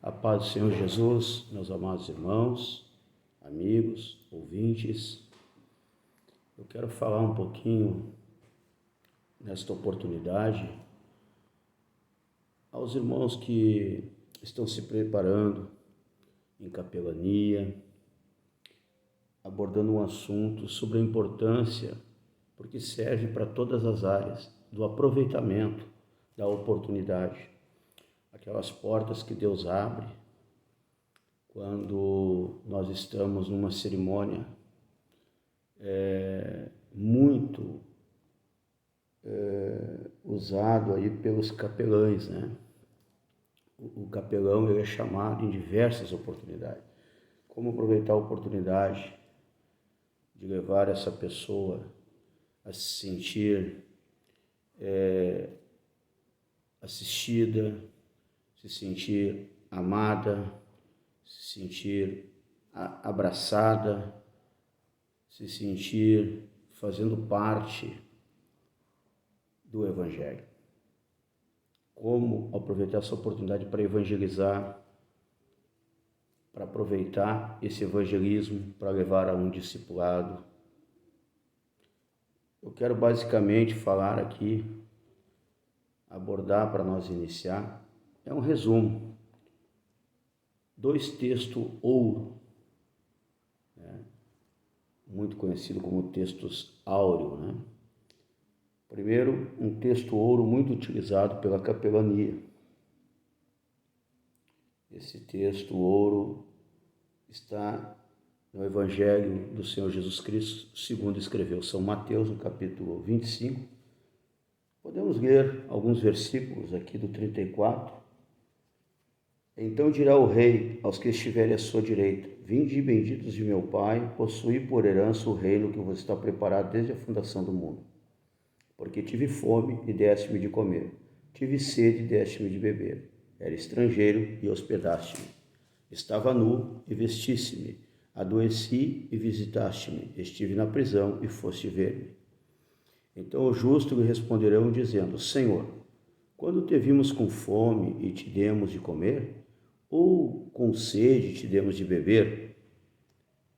A paz do Senhor Jesus, meus amados irmãos, amigos, ouvintes. Eu quero falar um pouquinho nesta oportunidade aos irmãos que estão se preparando em capelania, abordando um assunto sobre a importância, porque serve para todas as áreas, do aproveitamento da oportunidade. Aquelas portas que Deus abre quando nós estamos numa cerimônia muito usado aí pelos capelães, né? O capelão ele é chamado em diversas oportunidades. Como aproveitar a oportunidade de levar essa pessoa a se sentir assistida, se sentir amada, se sentir abraçada, se sentir fazendo parte do Evangelho. Como aproveitar essa oportunidade para evangelizar, para aproveitar esse evangelismo para levar a um discipulado. Eu quero basicamente falar aqui, abordar para nós iniciar, é um resumo. 2 textos ouro, né? Muito conhecido como textos áureos, né? Primeiro, um texto ouro muito utilizado pela capelania. Esse texto ouro está no Evangelho do Senhor Jesus Cristo, segundo escreveu São Mateus, no capítulo 25. Podemos ler alguns versículos aqui do 34. Então dirá o rei aos que estiverem à sua direita: vinde, benditos de meu Pai, possuí por herança o reino que vos está preparado desde a fundação do mundo. Porque tive fome e deste-me de comer, tive sede e deste-me de beber, era estrangeiro e hospedaste-me, estava nu e vestiste-me, adoeci e visitaste-me, estive na prisão e foste ver-me. Então os justos lhe responderão dizendo: Senhor, quando te vimos com fome e te demos de comer, ou com sede e te demos de beber?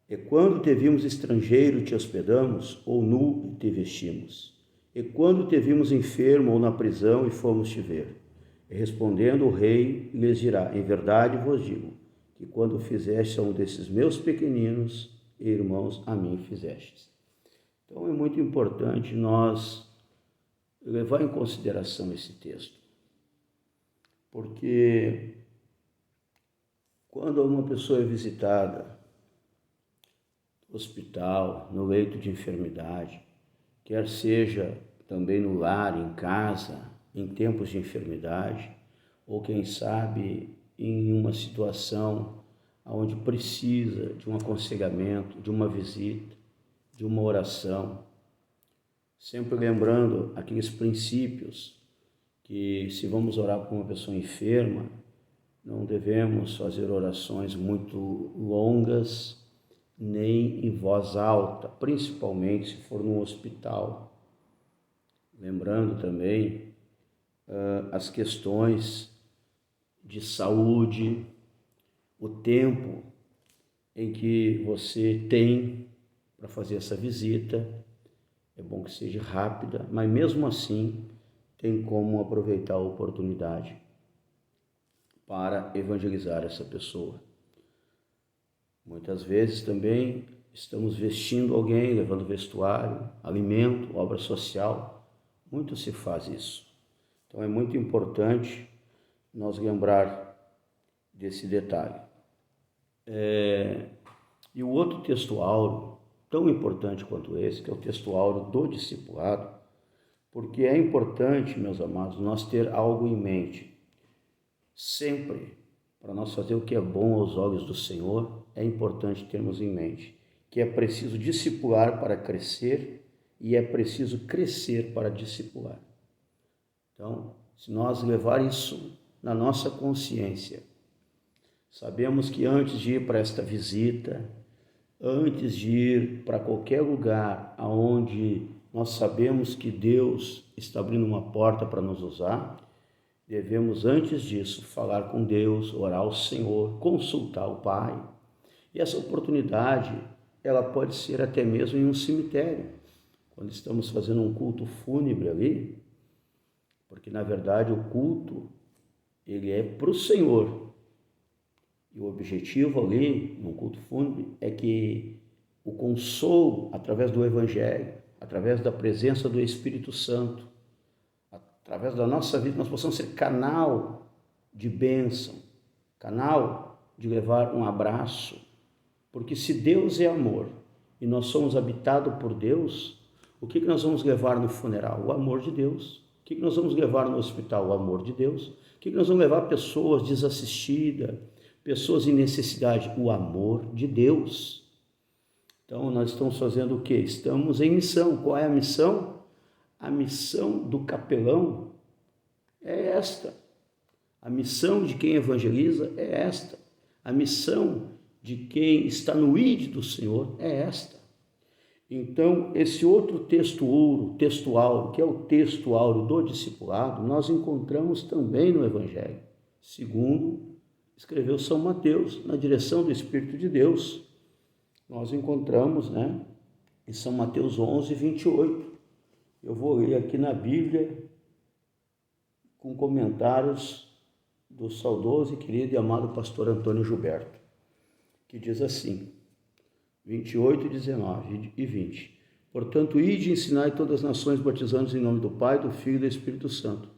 E quando te vimos estrangeiro te hospedamos, ou nu e te vestimos? E quando te vimos enfermo ou na prisão e fomos te ver? E respondendo o rei lhes dirá: em verdade vos digo, que quando fizeste a um desses meus pequeninos e irmãos, a mim fizestes. Então é muito importante nós levar em consideração esse texto, porque quando uma pessoa é visitada no hospital, no leito de enfermidade, quer seja também no lar, em casa, em tempos de enfermidade, ou quem sabe em uma situação onde precisa de um aconselhamento, de uma visita, de uma oração, sempre lembrando aqueles princípios que, se vamos orar por uma pessoa enferma, não devemos fazer orações muito longas, nem em voz alta, principalmente se for num hospital. Lembrando também as questões de saúde, o tempo em que você tem para fazer essa visita. É bom que seja rápida, mas mesmo assim tem como aproveitar a oportunidade para evangelizar essa pessoa. Muitas vezes também estamos vestindo alguém, levando vestuário, alimento, obra social. Muito se faz isso. Então é muito importante nós lembrar desse detalhe. E o outro texto áureo, tão importante quanto esse, que é o texto áureo do discipulado, porque é importante, meus amados, nós ter algo em mente. Sempre, para nós fazer o que é bom aos olhos do Senhor, é importante termos em mente que é preciso discipular para crescer e é preciso crescer para discipular. Então, se nós levar isso na nossa consciência, sabemos que antes de ir para esta visita, antes de ir para qualquer lugar aonde nós sabemos que Deus está abrindo uma porta para nos usar, devemos, antes disso, falar com Deus, orar ao Senhor, consultar o Pai. E essa oportunidade, ela pode ser até mesmo em um cemitério, quando estamos fazendo um culto fúnebre ali, porque na verdade o culto, ele é para o Senhor. E o objetivo ali, no culto fúnebre, é que o consolo, através do Evangelho, através da presença do Espírito Santo, através da nossa vida, nós possamos ser canal de bênção, canal de levar um abraço. Porque se Deus é amor e nós somos habitados por Deus, o que nós vamos levar no funeral? O amor de Deus. O que nós vamos levar no hospital? O amor de Deus. O que nós vamos levar pessoas desassistidas, pessoas em necessidade? O amor de Deus. Então, nós estamos fazendo o quê? Estamos em missão. Qual é a missão? A missão do capelão é esta. A missão de quem evangeliza é esta. A missão de quem está no ID do Senhor é esta. Então, esse outro texto áureo, que é o texto áureo do discipulado, nós encontramos também no Evangelho, segundo escreveu São Mateus, na direção do Espírito de Deus. Nós encontramos, em São Mateus 11, 28. Eu vou ler aqui na Bíblia, com comentários do saudoso e querido e amado pastor Antônio Gilberto, que diz assim, 28, 19 e 20. Portanto, ide e ensinai todas as nações, batizando-os em nome do Pai, do Filho e do Espírito Santo,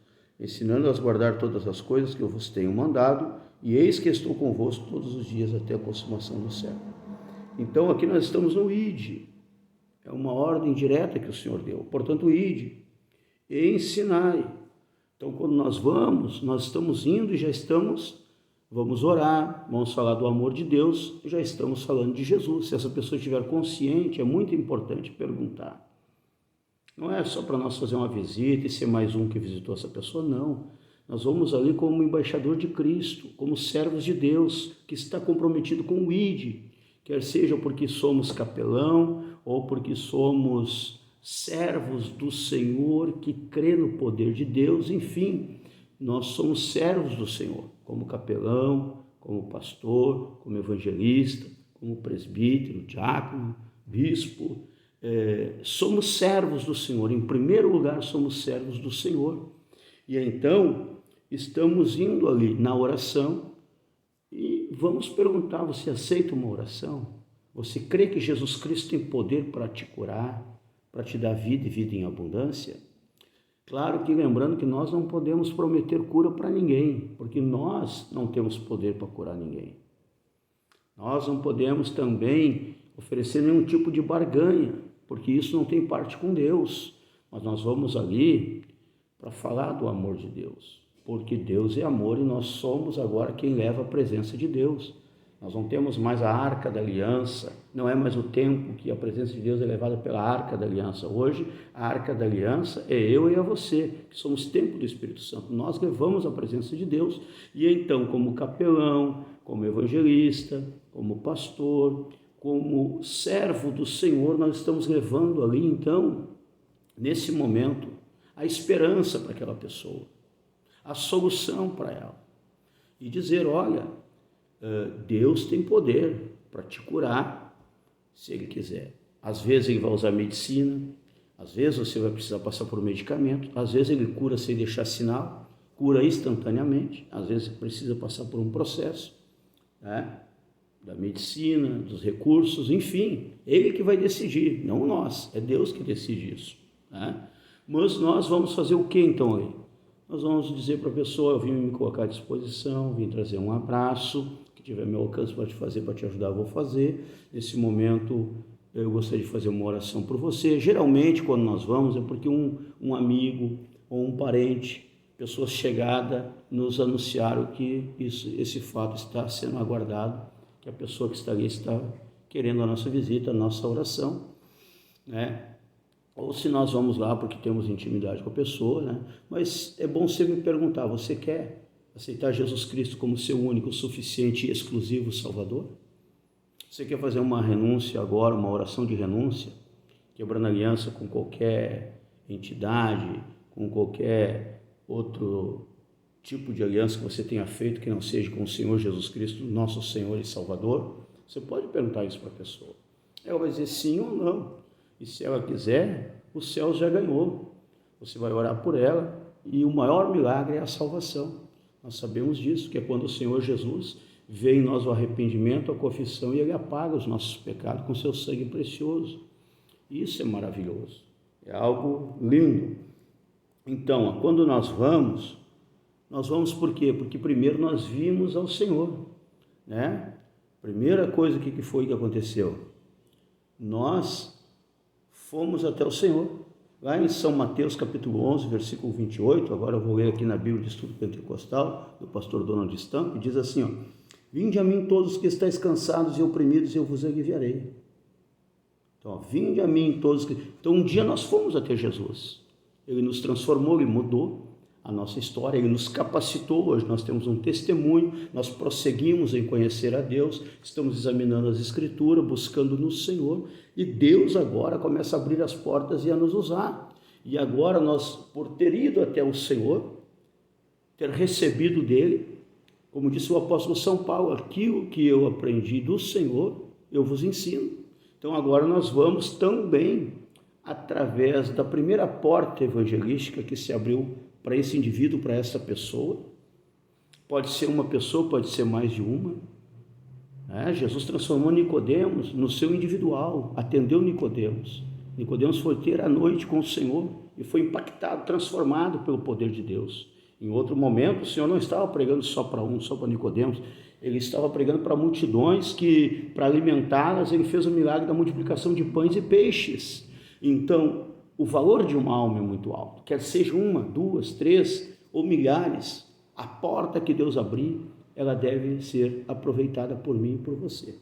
ensinando-as a guardar todas as coisas que eu vos tenho mandado, e eis que estou convosco todos os dias até a consumação do século. Então, aqui nós estamos no ide. É uma ordem direta que o Senhor deu. Portanto, ide e ensinai. Então, quando nós estamos indo e já vamos orar, vamos falar do amor de Deus, já estamos falando de Jesus. Se essa pessoa estiver consciente, é muito importante perguntar. Não é só para nós fazer uma visita e ser mais um que visitou essa pessoa, não. Nós vamos ali como embaixador de Cristo, como servos de Deus, que está comprometido com o ID, quer seja porque somos capelão ou porque somos servos do Senhor que crê no poder de Deus, enfim, nós somos servos do Senhor, como capelão, como pastor, como evangelista, como presbítero, diácono, bispo, somos servos do Senhor. Em primeiro lugar, somos servos do Senhor. E então, estamos indo ali na oração e vamos perguntar, você aceita uma oração? Você crê que Jesus Cristo tem poder para te curar, para te dar vida e vida em abundância? Claro que lembrando que nós não podemos prometer cura para ninguém, porque nós não temos poder para curar ninguém. Nós não podemos também oferecer nenhum tipo de barganha, porque isso não tem parte com Deus. Mas nós vamos ali para falar do amor de Deus, porque Deus é amor e nós somos agora quem leva a presença de Deus. Nós não temos mais a Arca da Aliança, não é mais o tempo que a presença de Deus é levada pela Arca da Aliança. Hoje, a Arca da Aliança é eu e a você, que somos templo do Espírito Santo. Nós levamos a presença de Deus e então, como capelão, como evangelista, como pastor, como servo do Senhor, nós estamos levando ali, então, nesse momento, a esperança para aquela pessoa, a solução para ela. E dizer, olha, Deus tem poder para te curar, se Ele quiser. Às vezes Ele vai usar medicina, às vezes você vai precisar passar por um medicamento, às vezes Ele cura sem deixar sinal, cura instantaneamente, às vezes precisa passar por um processo, da medicina, dos recursos, enfim, Ele que vai decidir, não nós, é Deus que decide isso. Mas nós vamos fazer o que então aí? Nós vamos dizer para a pessoa, eu vim me colocar à disposição, vim trazer um abraço, que tiver meu alcance para te fazer, para te ajudar, eu vou fazer. Nesse momento, eu gostaria de fazer uma oração por você. Geralmente, quando nós vamos, é porque um amigo ou um parente, pessoa chegada, nos anunciaram que esse fato está sendo aguardado, que a pessoa que está ali está querendo a nossa visita, a nossa oração, Ou se nós vamos lá porque temos intimidade com a pessoa, Mas é bom você me perguntar, você quer aceitar Jesus Cristo como seu único, suficiente e exclusivo Salvador? Você quer fazer uma renúncia agora, uma oração de renúncia, quebrando aliança com qualquer entidade, com qualquer outro tipo de aliança que você tenha feito que não seja com o Senhor Jesus Cristo, nosso Senhor e Salvador? Você pode perguntar isso para a pessoa. Ela vai dizer sim ou não. E se ela quiser, o céu já ganhou. Você vai orar por ela e o maior milagre é a salvação. Nós sabemos disso, que é quando o Senhor Jesus vê em nós o arrependimento, a confissão, e Ele apaga os nossos pecados com seu sangue precioso. Isso é maravilhoso, é algo lindo. Então, quando nós vamos por quê? Porque primeiro nós vimos ao Senhor, né? Primeira coisa, que foi que aconteceu? Nós fomos até o Senhor. Lá em São Mateus, capítulo 11, versículo 28, agora eu vou ler aqui na Bíblia de Estudo Pentecostal, do pastor Donald Stamp, diz assim, ó: vinde a mim todos que estáis cansados e oprimidos, e eu vos aliviarei. Então, ó, vinde a mim todos que... Então, um dia nós fomos até Jesus. Ele nos transformou, Ele mudou a nossa história, Ele nos capacitou. Hoje nós temos um testemunho, nós prosseguimos em conhecer a Deus, estamos examinando as Escrituras, buscando no Senhor, e Deus agora começa a abrir as portas e a nos usar. E agora nós, por ter ido até o Senhor, ter recebido dEle, como disse o apóstolo São Paulo, aquilo que eu aprendi do Senhor, eu vos ensino. Então agora nós vamos também através da primeira porta evangelística que se abriu para esse indivíduo, para essa pessoa. Pode ser uma pessoa, pode ser mais de uma. Jesus transformou Nicodemos no seu individual, atendeu Nicodemos. Nicodemos foi ter a noite com o Senhor e foi impactado, transformado pelo poder de Deus. Em outro momento, o Senhor não estava pregando só para um, só para Nicodemos, Ele estava pregando para multidões que, para alimentá-las, Ele fez o milagre da multiplicação de pães e peixes. Então, o valor de uma alma é muito alto, quer seja uma, duas, três ou milhares, a porta que Deus abrir, ela deve ser aproveitada por mim e por você.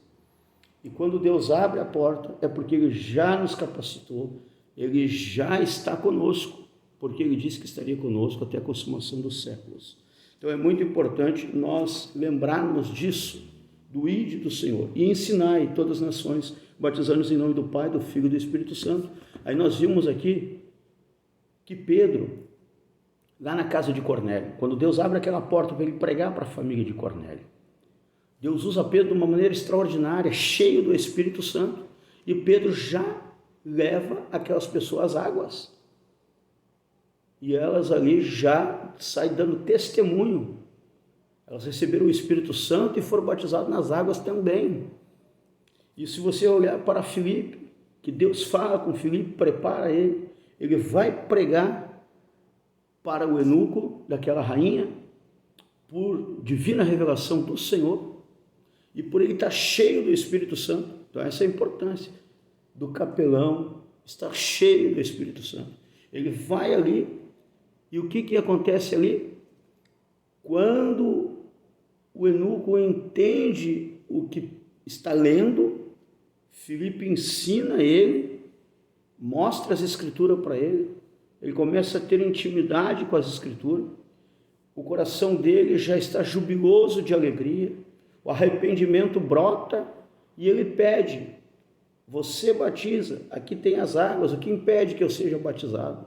E quando Deus abre a porta, é porque Ele já nos capacitou, Ele já está conosco, porque Ele disse que estaria conosco até a consumação dos séculos. Então é muito importante nós lembrarmos disso, do ide do Senhor, e ensinai todas as nações, batizando-os em nome do Pai, do Filho e do Espírito Santo. Aí nós vimos aqui que Pedro, lá na casa de Cornélio, quando Deus abre aquela porta para ele pregar para a família de Cornélio, Deus usa Pedro de uma maneira extraordinária, cheio do Espírito Santo, e Pedro já leva aquelas pessoas às águas, e elas ali já saem dando testemunho. Elas receberam o Espírito Santo e foram batizadas nas águas também. E se você olhar para Filipe, que Deus fala com Filipe, prepara ele vai pregar para o eunuco daquela rainha, por divina revelação do Senhor, e por ele estar cheio do Espírito Santo. Então essa é a importância do capelão estar cheio do Espírito Santo. Ele vai ali, e o que acontece ali? Quando o eunuco entende o que está lendo, Filipe ensina ele, mostra as Escrituras para ele, ele começa a ter intimidade com as Escrituras, o coração dele já está jubiloso de alegria, o arrependimento brota e ele pede: você batiza, aqui tem as águas, o que impede que eu seja batizado?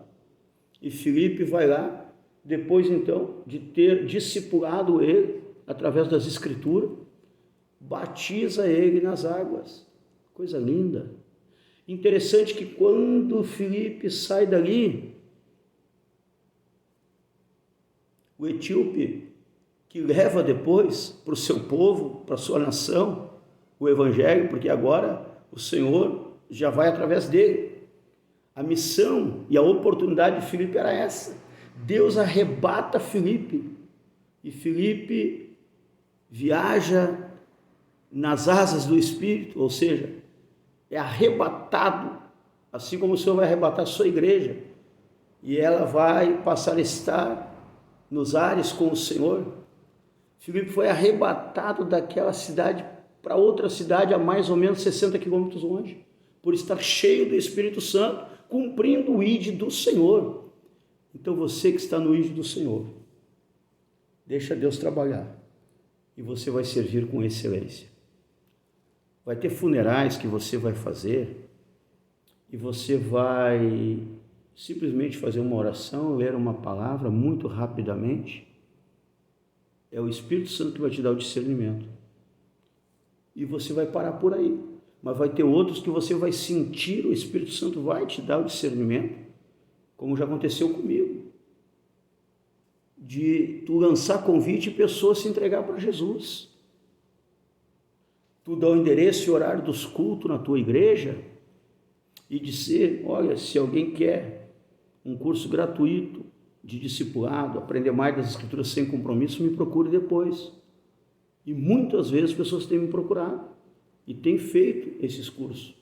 E Filipe vai lá, depois então de ter discipulado ele através das Escrituras, batiza ele nas águas. Coisa linda. Interessante que quando Filipe sai dali, o etíope, que leva depois para o seu povo, para a sua nação, o evangelho, porque agora o Senhor já vai através dele. A missão e a oportunidade de Filipe era essa. Deus arrebata Filipe, e Filipe viaja nas asas do Espírito, ou seja, é arrebatado, assim como o Senhor vai arrebatar a sua igreja, e ela vai passar a estar nos ares com o Senhor. Filipe foi arrebatado daquela cidade para outra cidade a mais ou menos 60 quilômetros longe, por estar cheio do Espírito Santo, cumprindo o ide do Senhor. Então você que está no ide do Senhor, deixa Deus trabalhar, e você vai servir com excelência. Vai ter funerais que você vai fazer, e você vai simplesmente fazer uma oração, ler uma palavra muito rapidamente, É o Espírito Santo que vai te dar o discernimento. E você vai parar por aí. Mas vai ter outros que você vai sentir, o Espírito Santo vai te dar o discernimento, como já aconteceu comigo, de tu lançar convite e pessoas se entregar para Jesus. Tu dá o endereço e horário dos cultos na tua igreja e dizer, olha, se alguém quer um curso gratuito de discipulado, aprender mais das Escrituras sem compromisso, me procure depois. E muitas vezes as pessoas têm me procurado e têm feito esses cursos.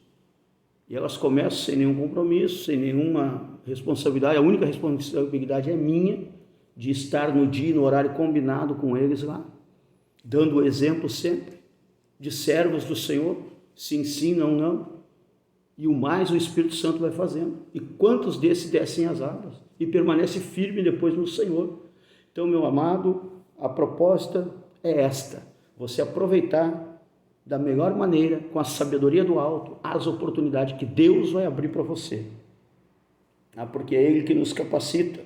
E elas começam sem nenhum compromisso, sem nenhuma responsabilidade. A única responsabilidade é minha, de estar no dia e no horário combinado com eles lá, dando o exemplo sempre de servos do Senhor, sim, sim, não, não. E o mais o Espírito Santo vai fazendo. E quantos desses descem as águas e permanece firme depois no Senhor? Então, meu amado, a proposta é esta: você aproveitar da melhor maneira, com a sabedoria do alto, as oportunidades que Deus vai abrir para você. Porque é Ele que nos capacita.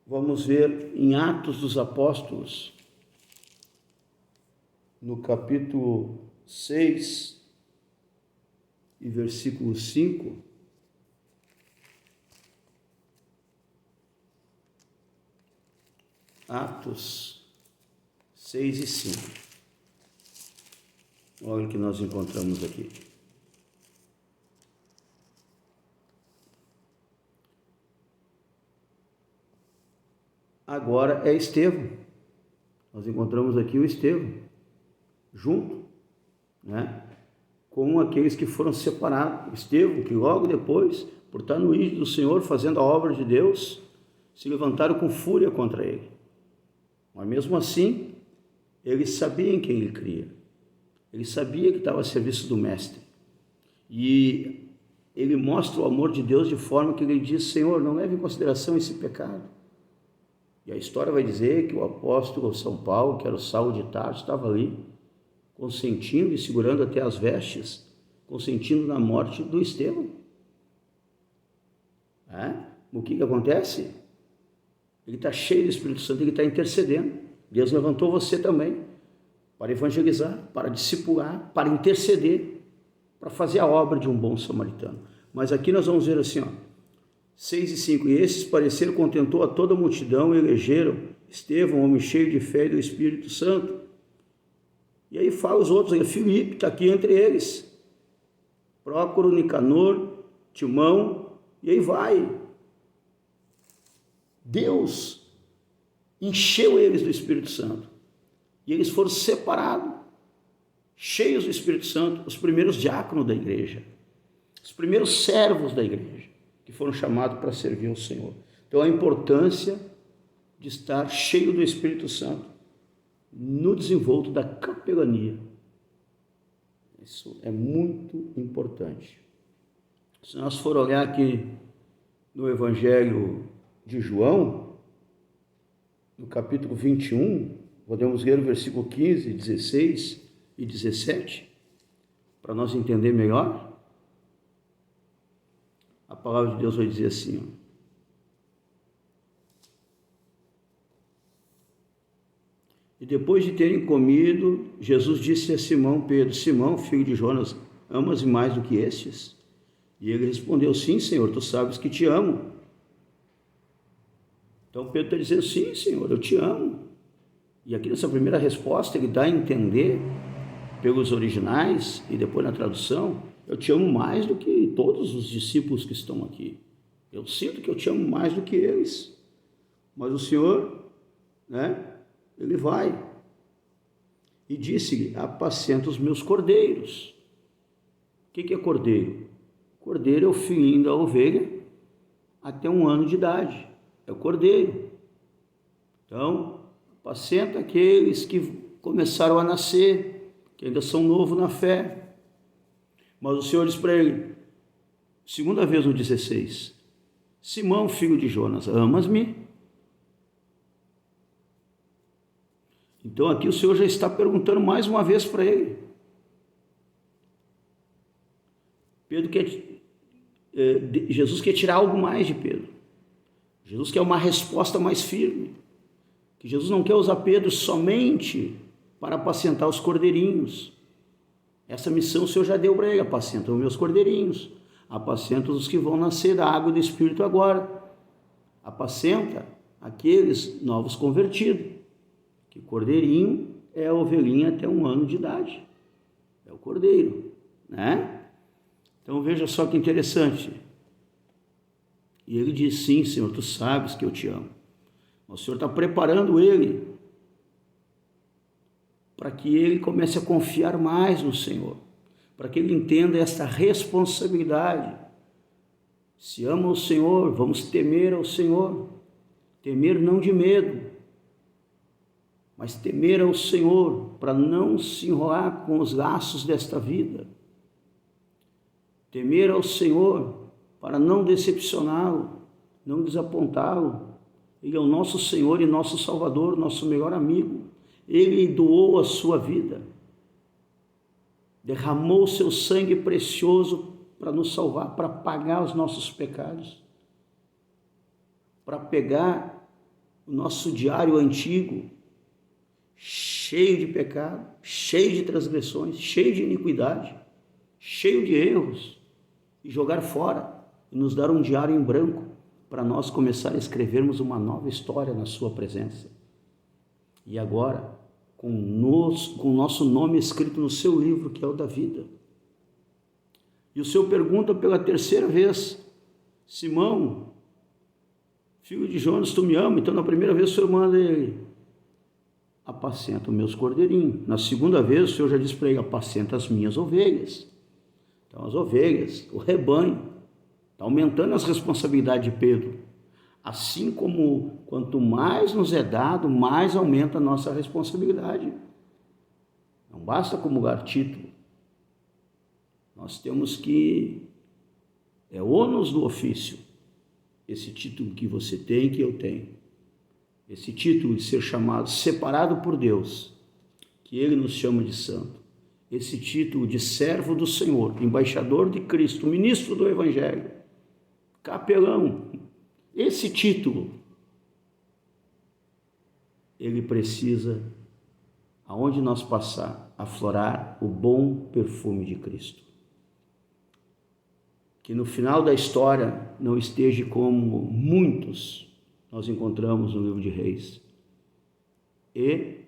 Vamos ver em Atos dos Apóstolos, no capítulo 6 e versículo 5. Atos 6 e 5. Olha o que nós encontramos aqui. Agora é Estevão. Nós encontramos aqui o Estevão, junto, com aqueles que foram separados. Estevão, que logo depois, por estar no ídolo do Senhor, fazendo a obra de Deus, se levantaram com fúria contra ele. Mas mesmo assim, ele sabia em quem ele cria. Ele sabia que estava a serviço do Mestre. E ele mostra o amor de Deus de forma que ele diz, Senhor, não leve em consideração esse pecado. E a história vai dizer que o apóstolo São Paulo, que era o Saulo de Tarso, estava ali, consentindo e segurando até as vestes, consentindo na morte do Estevão. O que acontece? Ele está cheio do Espírito Santo, ele está intercedendo. Deus levantou você também para evangelizar, para discipular, para interceder, para fazer a obra de um bom samaritano. Mas aqui nós vamos ver assim, 6 e 5, e esses pareceram contentou a toda a multidão e elegeram Estevão, homem cheio de fé e do Espírito Santo. E aí fala os outros, Filipe está aqui entre eles, Prócoro, Nicanor, Timão, e aí vai. Deus encheu eles do Espírito Santo, e eles foram separados, cheios do Espírito Santo, os primeiros diáconos da igreja, os primeiros servos da igreja, que foram chamados para servir ao Senhor. Então, a importância de estar cheio do Espírito Santo no desenvolvimento da capelania. Isso é muito importante. Se nós for olhar aqui no Evangelho de João, no capítulo 21, podemos ler o versículo 15, 16 e 17, para nós entender melhor. A palavra de Deus vai dizer assim, E depois de terem comido, Jesus disse a Simão Pedro, Simão, filho de Jonas, amas-me mais do que estes? E ele respondeu, sim, Senhor, tu sabes que te amo. Então Pedro está dizendo, sim, Senhor, eu te amo. E aqui nessa primeira resposta ele dá a entender, pelos originais e depois na tradução, eu te amo mais do que todos os discípulos que estão aqui. Eu sinto que eu te amo mais do que eles. Mas o Senhor, ele vai e disse-lhe, apacenta os meus cordeiros. O que é cordeiro? Cordeiro é o filhinho da ovelha até 1 ano de idade. É o cordeiro. Então, apacenta aqueles que começaram a nascer, que ainda são novos na fé. Mas o Senhor diz para ele, segunda vez no 16, Simão, filho de Jonas, amas-me? Então aqui o Senhor já está perguntando mais uma vez para ele. Jesus quer tirar algo mais de Pedro. Jesus quer uma resposta mais firme. que Jesus não quer usar Pedro somente para apacentar os cordeirinhos. Essa missão o Senhor já deu para ele: apacenta os meus cordeirinhos, apacenta os que vão nascer da água e do Espírito agora, apacenta aqueles novos convertidos, que cordeirinho é a ovelhinha até 1 ano de idade, é o cordeiro, né? Então veja só que interessante. E ele diz: sim, Senhor, tu sabes que eu te amo. O Senhor está preparando ele para que ele comece a confiar mais no Senhor, para que ele entenda esta responsabilidade. Se ama o Senhor, vamos temer ao Senhor, temer não de medo, mas temer ao Senhor para não se enrolar com os laços desta vida, temer ao Senhor para não decepcioná-lo, não desapontá-lo. Ele é o nosso Senhor e nosso Salvador, nosso melhor amigo. Ele doou a sua vida, derramou o seu sangue precioso para nos salvar, para pagar os nossos pecados, para pegar o nosso diário antigo, cheio de pecado, cheio de transgressões, cheio de iniquidade, cheio de erros, e jogar fora e nos dar um diário em branco para nós começar a escrevermos uma nova história na sua presença. E agora, com o nosso nome escrito no seu livro, que é o da vida. E o Senhor pergunta pela 3ª vez: Simão, filho de Jonas, tu me amas? Então na primeira vez o Senhor manda ele: apacenta os meus cordeirinhos. Na segunda vez o Senhor já diz para ele: apacenta as minhas ovelhas. Então as ovelhas, o rebanho, está aumentando as responsabilidades de Pedro. Assim como quanto mais nos é dado, mais aumenta a nossa responsabilidade. Não basta acumular título. Nós temos que, é ônus do ofício, esse título que você tem, que eu tenho. Esse título de ser chamado, separado por Deus, que Ele nos chama de santo. Esse título de servo do Senhor, embaixador de Cristo, ministro do Evangelho, capelão. Esse título, ele precisa, aonde nós passar, aflorar o bom perfume de Cristo. Que no final da história não esteja como muitos nós encontramos no livro de Reis: e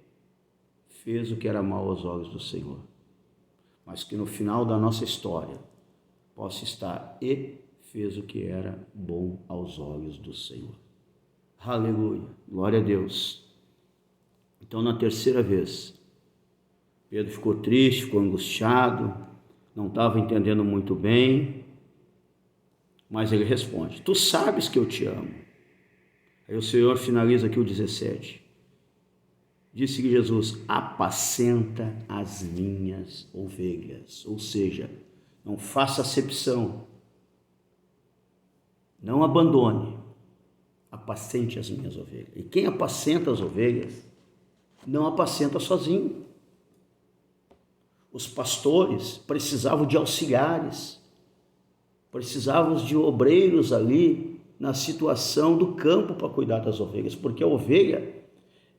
fez o que era mal aos olhos do Senhor. Mas que no final da nossa história possa estar: e fez o que era bom aos olhos do Senhor. Aleluia, glória a Deus. Então, na 3ª vez, Pedro ficou triste, ficou angustiado, não estava entendendo muito bem, mas ele responde: tu sabes que eu te amo. Aí o Senhor finaliza aqui o 17. Disse-lhe Jesus: apacenta as minhas ovelhas. Ou seja, não faça acepção, não abandone, apacente as minhas ovelhas. E quem apacenta as ovelhas, não apacenta sozinho. Os pastores precisavam de auxiliares, precisavam de obreiros ali na situação do campo para cuidar das ovelhas, porque a ovelha,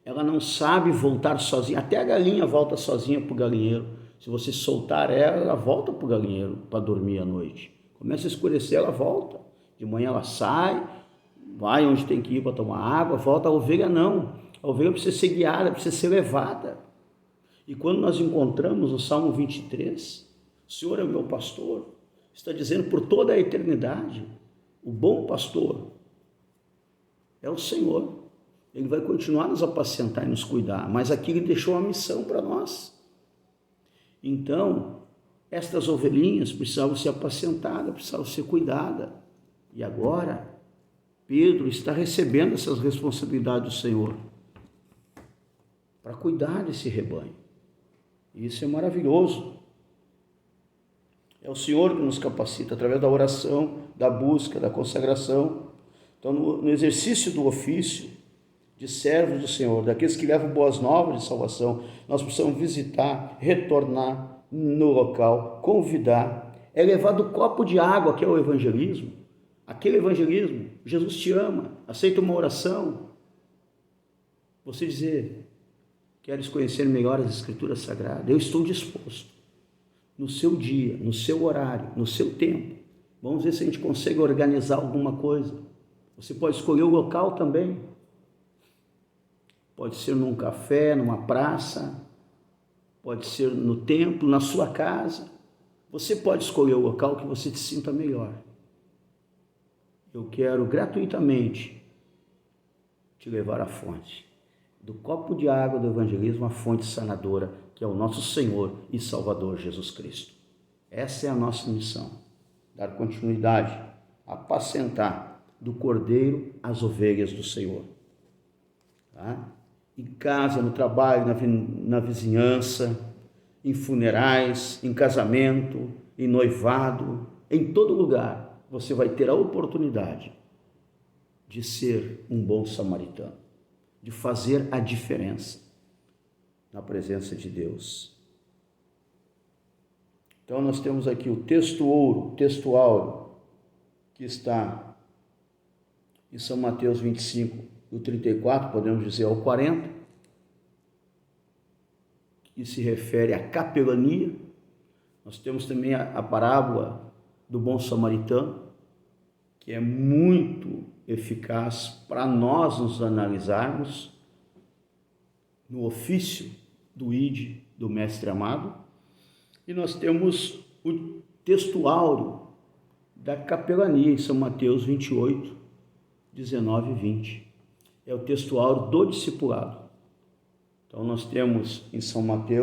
ela não sabe voltar sozinha. Até a galinha volta sozinha para o galinheiro. Se você soltar ela, ela volta para o galinheiro para dormir à noite. Começa a escurecer, ela volta. De manhã ela sai, vai onde tem que ir para tomar água, volta. A ovelha não. A ovelha precisa ser guiada, precisa ser levada. E quando nós encontramos o Salmo 23, o Senhor é o meu pastor, está dizendo por toda a eternidade, o bom pastor é o Senhor. Ele vai continuar a nos apacentar e nos cuidar, mas aqui Ele deixou uma missão para nós. Então, estas ovelhinhas precisavam ser apacentadas, precisavam ser cuidadas. E agora, Pedro está recebendo essas responsabilidades do Senhor para cuidar desse rebanho. E isso é maravilhoso. É o Senhor que nos capacita através da oração, da busca, da consagração. Então, no exercício do ofício de servos do Senhor, daqueles que levam boas novas de salvação, nós precisamos visitar, retornar no local, convidar. É levar do copo de água, que é o evangelismo. Aquele evangelismo: Jesus te ama, aceita uma oração. Você dizer, queres conhecer melhor as Escrituras Sagradas? Eu estou disposto, no seu dia, no seu horário, no seu tempo. Vamos ver se a gente consegue organizar alguma coisa. Você pode escolher o local também. Pode ser num café, numa praça, pode ser no templo, na sua casa. Você pode escolher o local que você se sinta melhor. Eu quero gratuitamente te levar à fonte, do copo de água do evangelismo, a fonte sanadora, que é o nosso Senhor e Salvador Jesus Cristo. Essa é a nossa missão, dar continuidade, apacentar do cordeiro as ovelhas do Senhor. Tá? Em casa, no trabalho, na vizinhança, em funerais, em casamento, em noivado, em todo lugar, você vai ter a oportunidade de ser um bom samaritano, de fazer a diferença na presença de Deus. Então nós temos aqui o texto ouro, texto áureo, que está em São Mateus 25, do 34, podemos dizer, ao 40, que se refere à capelania. Nós temos também a parábola do bom samaritano, que é muito eficaz para nós nos analisarmos no ofício do ID do Mestre Amado. E nós temos o texto áureo da capelania em São Mateus 28, 19 e 20. É o texto áureo do discipulado. Então nós temos em São Mateus